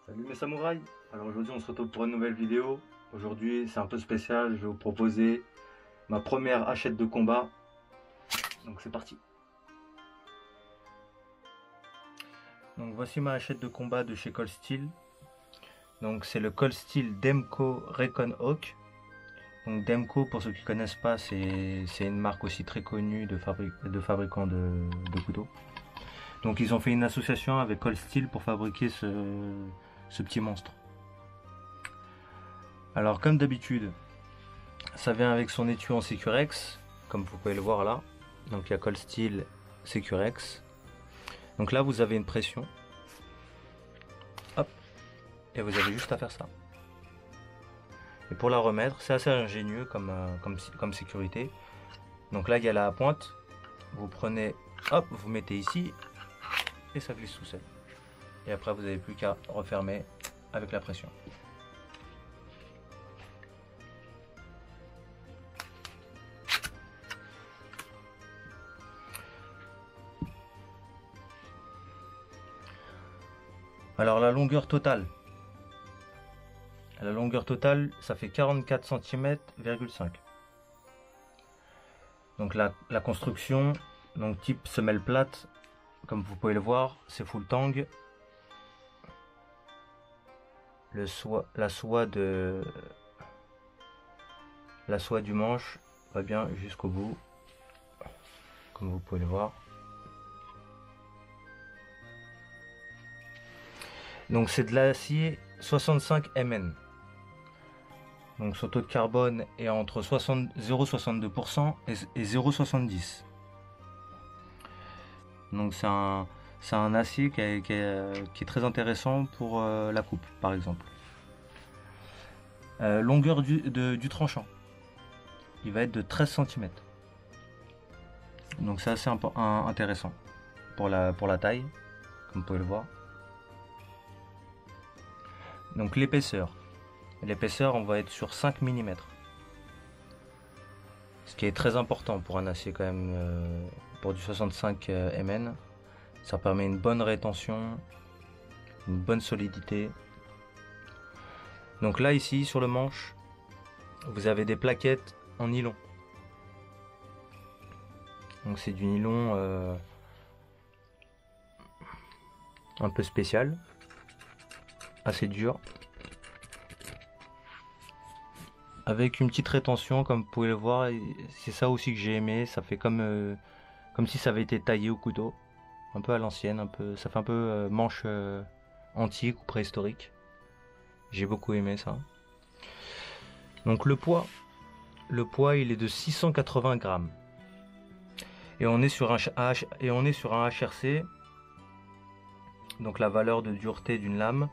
Salut mes samouraïs. Alors aujourd'hui on se retrouve pour une nouvelle vidéo. Aujourd'hui c'est un peu spécial, je vais vous proposer ma première hachette de combat. Donc c'est parti. Donc voici ma hachette de combat de chez Cold Steel. Donc c'est le Cold Steel Demco Recon Hawk. Donc Demco, pour ceux qui ne connaissent pas, c'est une marque aussi très connue de fabricants de couteaux. Donc ils ont fait une association avec Cold Steel pour fabriquer ce petit monstre. Alors comme d'habitude, ça vient avec son étui en Securex, comme vous pouvez le voir là. Donc il y a Cold Steel Securex. Donc là vous avez une pression. Hop. Et vous avez juste à faire ça. Et pour la remettre, c'est assez ingénieux comme sécurité. Donc là il y a la pointe. Vous prenez, hop, vous mettez ici. Et ça glisse tout seul. Et après vous n'avez plus qu'à refermer avec la pression. Alors la longueur totale, ça fait 44 cm,5. Donc la construction, donc type semelle plate, comme vous pouvez le voir, c'est full tang. La soie du manche va bien jusqu'au bout, comme vous pouvez le voir. Donc c'est de l'acier 65 Mn. Donc son taux de carbone est entre 0,62% et 0,70. Donc c'est un acier qui est très intéressant pour la coupe par exemple. Longueur du tranchant, il va être de 13 cm. Donc c'est assez intéressant pour la taille, comme vous pouvez le voir. Donc l'épaisseur, on va être sur 5 mm. Ce qui est très important pour un acier quand même, pour du 65 Mn. Ça permet une bonne rétention, une bonne solidité. Donc là ici sur le manche, vous avez des plaquettes en nylon. Donc c'est du nylon un peu spécial, assez dur, avec une petite rétention comme vous pouvez le voir. C'est ça aussi que j'ai aimé, ça fait comme si ça avait été taillé au couteau, un peu à l'ancienne, ça fait un peu manche antique ou préhistorique. J'ai beaucoup aimé ça. Donc le poids il est de 680 grammes. Et on est sur un HRC. Donc la valeur de dureté d'une lame,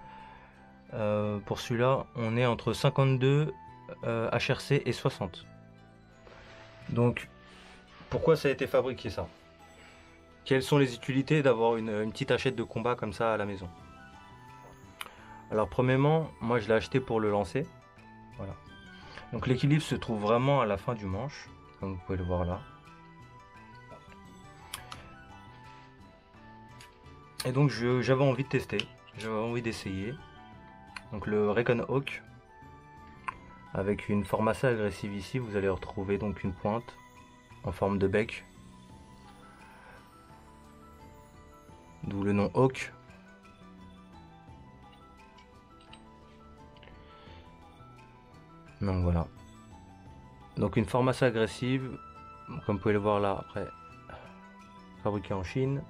pour celui-là, on est entre 52 HRC et 60. Donc pourquoi ça a été fabriqué ça? Quelles sont les utilités d'avoir une petite hachette de combat comme ça à la maison? Alors premièrement, moi je l'ai acheté pour le lancer. Voilà. Donc l'équilibre se trouve vraiment à la fin du manche, comme vous pouvez le voir là. Et donc j'avais envie de tester, j'avais envie d'essayer. Donc le Recon Hawk, avec une forme assez agressive ici, vous allez retrouver donc une pointe en forme de bec. D'où le nom Hawk. Donc voilà. Donc une forme assez agressive, comme vous pouvez le voir là, après, fabriqué en Chine.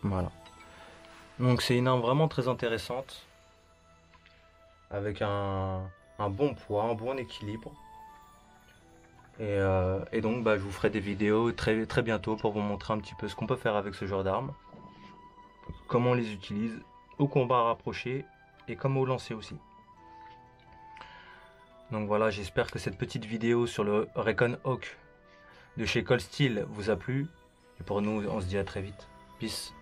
Voilà. Donc c'est une arme vraiment très intéressante, avec un bon poids, un bon équilibre. Et donc je vous ferai des vidéos très bientôt pour vous montrer un petit peu ce qu'on peut faire avec ce genre d'armes, comment on les utilise au combat rapproché et comme au lancer aussi. Donc voilà, j'espère que cette petite vidéo sur le Recon Hawk de chez Cold Steel vous a plu. Et pour nous, on se dit à très vite. Peace.